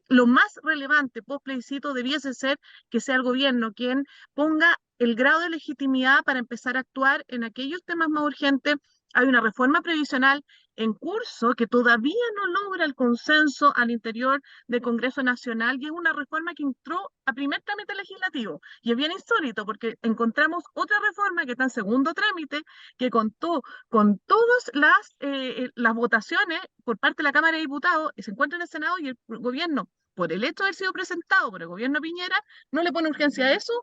lo más relevante post plebiscito debiese ser que sea el gobierno quien ponga el grado de legitimidad para empezar a actuar en aquellos temas más urgentes. Hay una reforma previsional en curso que todavía no logra el consenso al interior del Congreso Nacional y es una reforma que entró a primer trámite legislativo. Y es bien insólito porque encontramos otra reforma que está en segundo trámite que contó con todas las votaciones por parte de la Cámara de Diputados y se encuentra en el Senado y el gobierno, por el hecho de haber sido presentado por el gobierno Piñera, no le pone urgencia a eso,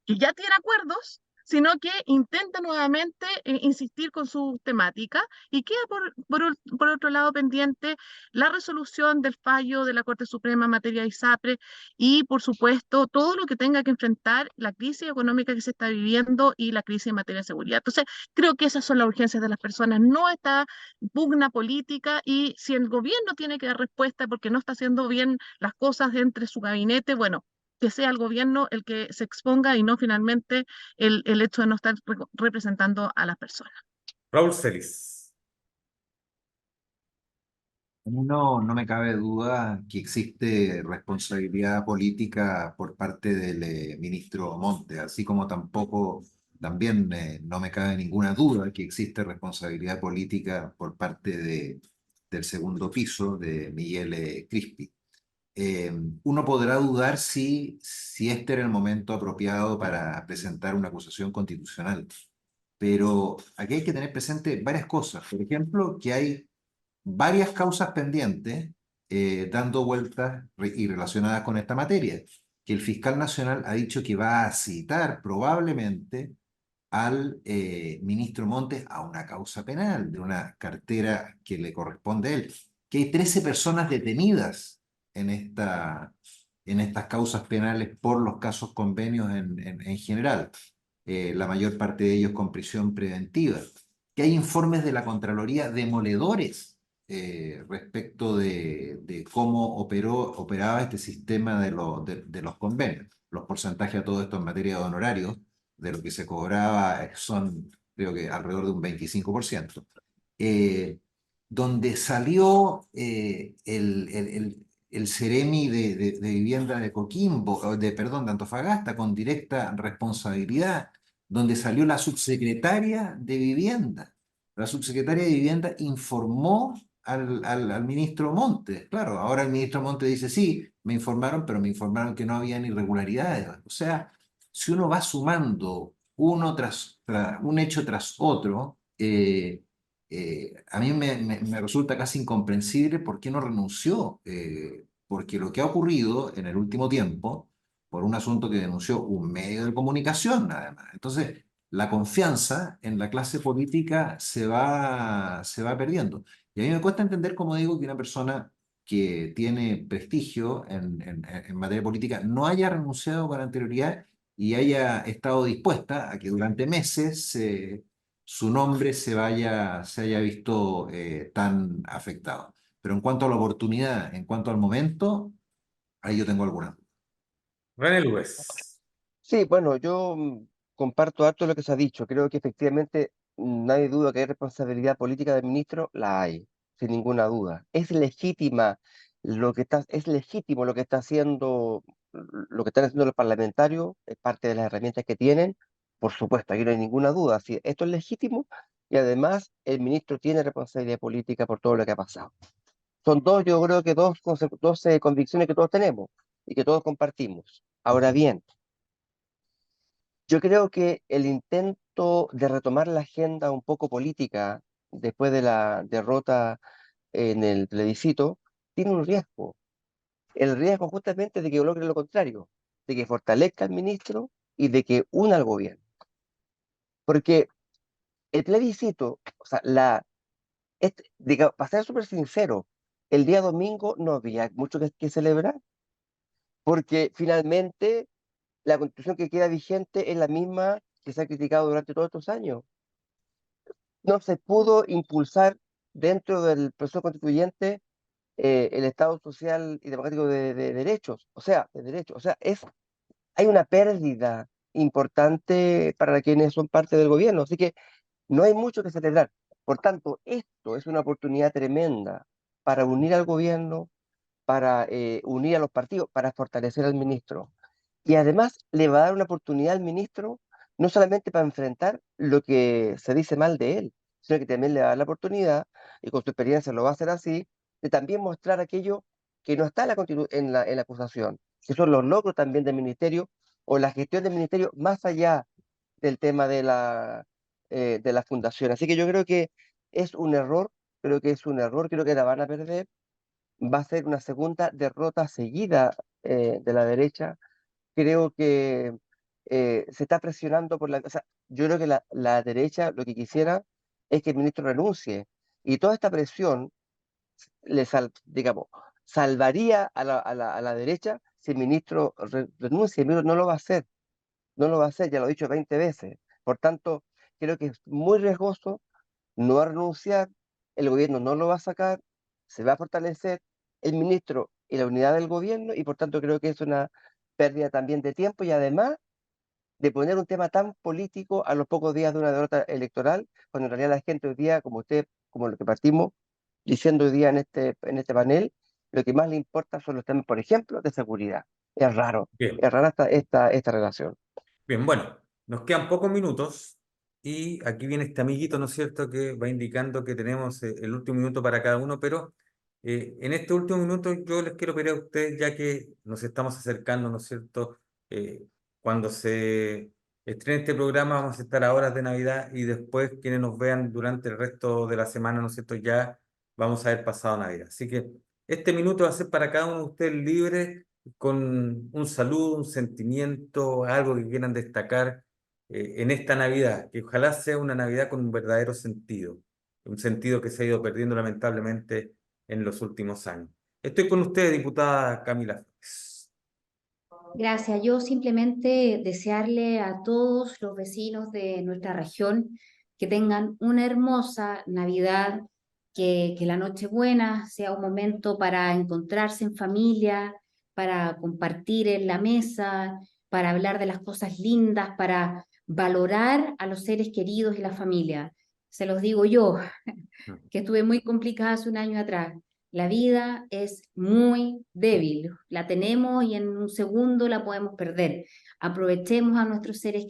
que ya tiene acuerdos, sino que intenta nuevamente insistir con su temática y queda por otro lado pendiente la resolución del fallo de la Corte Suprema en materia de ISAPRE y, por supuesto, todo lo que tenga que enfrentar la crisis económica que se está viviendo y la crisis en materia de seguridad. Entonces, creo que esas son las urgencias de las personas, no esta pugna política y si el gobierno tiene que dar respuesta porque no está haciendo bien las cosas entre su gabinete, bueno, que sea el gobierno el que se exponga y no finalmente el hecho de no estar representando a las personas. Raúl Celis. No me cabe duda que existe responsabilidad política por parte del ministro Monte, así como tampoco, también no me cabe ninguna duda que existe responsabilidad política por parte del segundo piso de Miguel Crispi. Eh, Uno podrá dudar si este era el momento apropiado para presentar una acusación constitucional, pero aquí hay que tener presente varias cosas. Por ejemplo, que hay varias causas pendientes dando vueltas y relacionadas con esta materia, que el fiscal nacional ha dicho que va a citar probablemente al ministro Montes a una causa penal de una cartera que le corresponde a él, que hay 13 personas detenidas en en estas causas penales por los casos convenios en general, la mayor parte de ellos con prisión preventiva, que hay informes de la Contraloría demoledores respecto de cómo operaba este sistema de los convenios. Los porcentajes a todo esto en materia de honorarios, de lo que se cobraba, son creo que alrededor de un 25%. Eh, Donde salió el Ceremi de Vivienda de Coquimbo, perdón, de Antofagasta, con directa responsabilidad, donde salió la subsecretaria de Vivienda. La subsecretaria de Vivienda informó al ministro Montes. Claro, ahora el ministro Montes dice, sí, me informaron, pero me informaron que no habían irregularidades. O sea, si uno va sumando un hecho tras otro, a mí me resulta casi incomprensible por qué no renunció, porque lo que ha ocurrido en el último tiempo, por un asunto que denunció un medio de comunicación, además. Entonces, la confianza en la clase política se va perdiendo. Y a mí me cuesta entender, como digo, que una persona que tiene prestigio en materia política no haya renunciado con anterioridad y haya estado dispuesta a que durante meses su nombre se haya visto tan afectado. Pero en cuanto a la oportunidad, en cuanto al momento, ahí yo tengo alguna duda. René Luez. Sí, bueno, yo comparto harto lo que se ha dicho. Creo que efectivamente nadie duda que hay responsabilidad política del ministro, la hay, sin ninguna duda. Es legítimo lo que está haciendo, lo que están haciendo los parlamentarios, es parte de las herramientas que tienen, por supuesto, aquí no hay ninguna duda. Sí, esto es legítimo y además el ministro tiene responsabilidad política por todo lo que ha pasado. Son dos, yo creo que dos convicciones que todos tenemos y que todos compartimos. Ahora bien, yo creo que el intento de retomar la agenda un poco política después de la derrota en el plebiscito tiene un riesgo. El riesgo justamente de que logre lo contrario, de que fortalezca al ministro y de que una al gobierno. Porque el plebiscito, o sea, para ser súper sincero, el día domingo no había mucho que celebrar, porque finalmente la constitución que queda vigente es la misma que se ha criticado durante todos estos años. No se pudo impulsar dentro del proceso constituyente el Estado social y democrático de derechos, o sea, de derechos. O sea, hay una pérdida importante para quienes son parte del gobierno. Así que no hay mucho que celebrar. Por tanto, esto es una oportunidad tremenda para unir al gobierno, para unir a los partidos, para fortalecer al ministro. Y además le va a dar una oportunidad al ministro no solamente para enfrentar lo que se dice mal de él, sino que también le va a dar la oportunidad, y con su experiencia lo va a hacer así, de también mostrar aquello que no está en la acusación, que son los logros también del ministerio o la gestión del ministerio más allá del tema de la fundación. Así que yo creo que es un error, creo que es un error, creo que la van a perder. Va a ser una segunda derrota seguida de la derecha. Creo que se está presionando por la... O sea, yo creo que la derecha lo que quisiera es que el ministro renuncie. Y toda esta presión, digamos, salvaría a la derecha si el ministro renuncia. El ministro no lo va a hacer, no lo va a hacer, ya lo he dicho 20 veces. Por tanto, creo que es muy riesgoso, no va a renunciar, el gobierno no lo va a sacar, se va a fortalecer el ministro y la unidad del gobierno, y por tanto creo que es una pérdida también de tiempo, y además de poner un tema tan político a los pocos días de una derrota electoral, cuando en realidad la gente hoy día, como usted, como lo que partimos diciendo hoy día en este panel, lo que más le importa son los temas, por ejemplo, de seguridad. Bien. Es rara esta relación. Bien, bueno, nos quedan pocos minutos y aquí viene este amiguito, ¿no es cierto?, que va indicando que tenemos el último minuto para cada uno, pero en este último minuto yo les quiero pedir a ustedes, ya que nos estamos acercando, ¿no es cierto?, cuando se estrene este programa vamos a estar a horas de Navidad y después quienes nos vean durante el resto de la semana, ¿no es cierto?, ya vamos a haber pasado Navidad. Así que este minuto va a ser para cada uno de ustedes libre con un saludo, un sentimiento, algo que quieran destacar en esta Navidad, que ojalá sea una Navidad con un verdadero sentido, un sentido que se ha ido perdiendo lamentablemente en los últimos años. Estoy con usted, diputada Camila Flores. Gracias. Yo simplemente desearle a todos los vecinos de nuestra región que tengan una hermosa Navidad, que la Nochebuena sea un momento para encontrarse en familia, para compartir en la mesa, para hablar de las cosas lindas, para valorar a los seres queridos y la familia. Se los digo yo, que estuve muy complicada hace un año atrás. La vida es muy débil, la tenemos y en un segundo la podemos perder. Aprovechemos a nuestros seres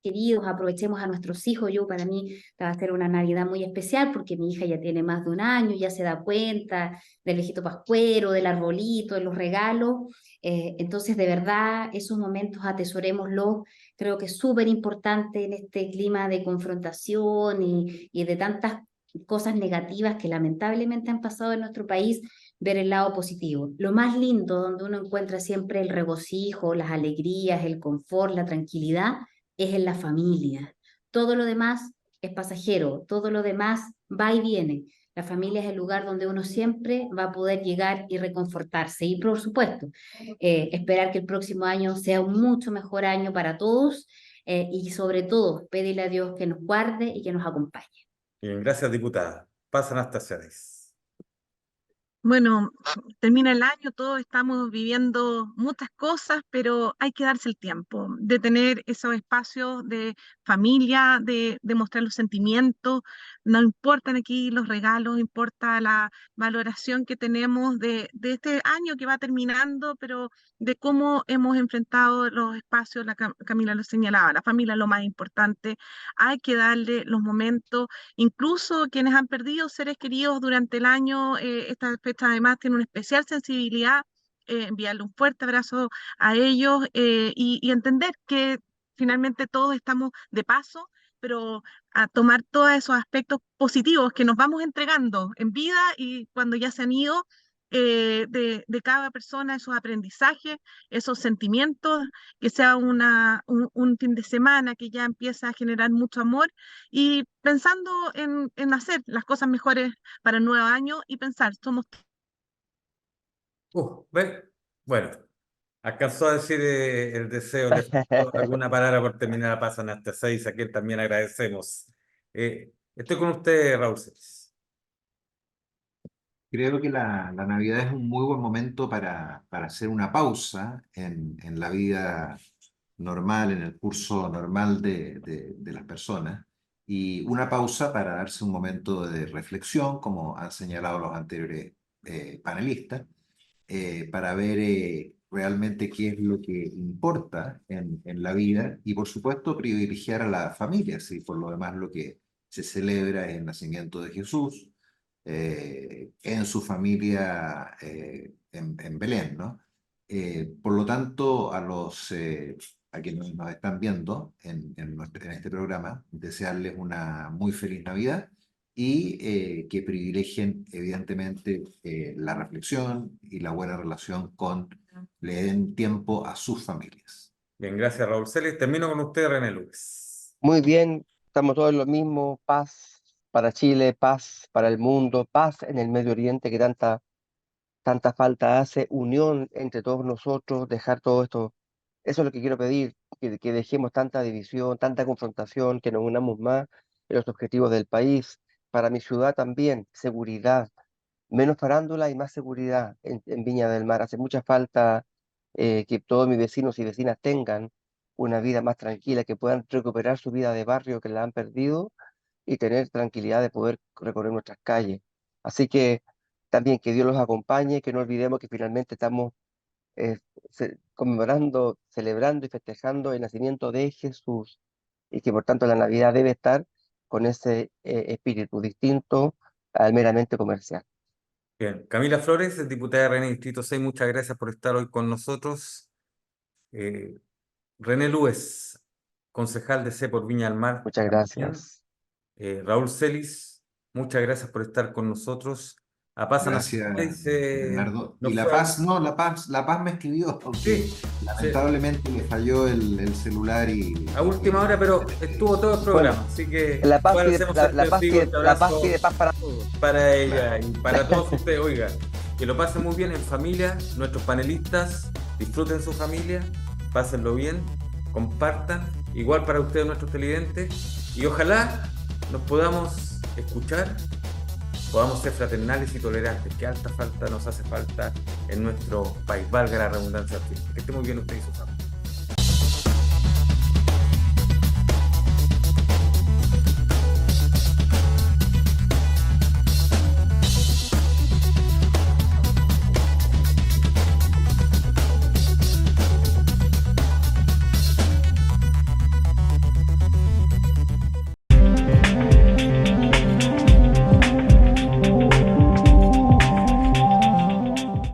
queridos, aprovechemos a nuestros hijos. Yo, para mí, va a ser una Navidad muy especial porque mi hija ya tiene más de un año, ya se da cuenta del viejito pascuero, del arbolito, de los regalos. Entonces, de verdad, esos momentos atesorémoslos. Creo que es súper importante en este clima de confrontación y de tantas cosas negativas que lamentablemente han pasado en nuestro país, ver el lado positivo. Lo más lindo, donde uno encuentra siempre el regocijo, las alegrías, el confort, la tranquilidad, es en la familia. Todo lo demás es pasajero, todo lo demás va y viene. La familia es el lugar donde uno siempre va a poder llegar y reconfortarse. Y por supuesto, esperar que el próximo año sea un mucho mejor año para todos y sobre todo pedirle a Dios que nos guarde y que nos acompañe. Bien, gracias, diputada. Pasan hasta sedes. Bueno, termina el año, todos estamos viviendo muchas cosas, pero hay que darse el tiempo de tener esos espacios de familia, de mostrar los sentimientos. No importan aquí los regalos, importa la valoración que tenemos de este año que va terminando, pero de cómo hemos enfrentado los espacios, Camila lo señalaba, la familia es lo más importante. Hay que darle los momentos. Incluso quienes han perdido seres queridos durante el año, esta fecha además tiene una especial sensibilidad, enviarle un fuerte abrazo a ellos y entender que finalmente todos estamos de paso, pero a tomar todos esos aspectos positivos que nos vamos entregando en vida y cuando ya se han ido. De cada persona, esos aprendizajes, esos sentimientos, que sea un fin de semana que ya empieza a generar mucho amor y pensando en hacer las cosas mejores para el nuevo año y pensar, somos... ¿Ve? Bueno, alcanzó a decir el deseo, le faltó alguna palabra por terminar, pasan hasta seis, a quien también agradecemos. Estoy con usted, Raúl Celis. Creo que la Navidad es un muy buen momento para hacer una pausa en la vida normal, en el curso normal de las personas, y una pausa para darse un momento de reflexión, como han señalado los anteriores panelistas, para ver realmente qué es lo que importa en la vida y, por supuesto, privilegiar a la familia, si por lo demás lo que se celebra es el nacimiento de Jesús en su familia en Belén, ¿no? Por lo tanto, a quienes nos están viendo en este programa, desearles una muy feliz Navidad y que privilegien evidentemente la reflexión y la buena relación le den tiempo a sus familias. Bien, gracias, Raúl Celis. Termino con usted, René Luis. Muy bien, estamos todos en lo mismo, paz para Chile, paz para el mundo, paz en el Medio Oriente que tanta falta hace, unión entre todos nosotros, dejar todo esto, eso es lo que quiero pedir, que dejemos tanta división, tanta confrontación, que nos unamos más en los objetivos del país. Para mi ciudad también, seguridad, menos farándula y más seguridad en Viña del Mar. Hace mucha falta que todos mis vecinos y vecinas tengan una vida más tranquila, que puedan recuperar su vida de barrio que la han perdido y tener tranquilidad de poder recorrer nuestras calles. Así que también que Dios los acompañe, que no olvidemos que finalmente estamos eh, conmemorando, celebrando y festejando el nacimiento de Jesús y que por tanto la Navidad debe estar con ese espíritu distinto al meramente comercial. Bien, Camila Flores, diputada de René Distrito 6, muchas gracias por estar hoy con nosotros. René Lues, concejal de C por Viña del Mar. Muchas También. gracias. Raúl Celis, muchas gracias por estar con nosotros. A Paz Gracias, Bernardo. Y La Paz, no, La Paz me escribió, porque Sí, lamentablemente le falló el celular a última hora, pero estuvo todo el programa, así que La paz igual pide, hacemos la, el la paz testigo, pide, este la paz abrazo pide paz para todos. para ella y para todos ustedes. Oiga, que lo pasen muy bien en familia, nuestros panelistas, disfruten su familia, pásenlo bien, compartan, igual para ustedes nuestros televidentes, y ojalá nos podamos escuchar, podamos ser fraternales y tolerantes, que alta falta nos hace falta en nuestro país, valga la redundancia. Que esté muy bien usted y su familia.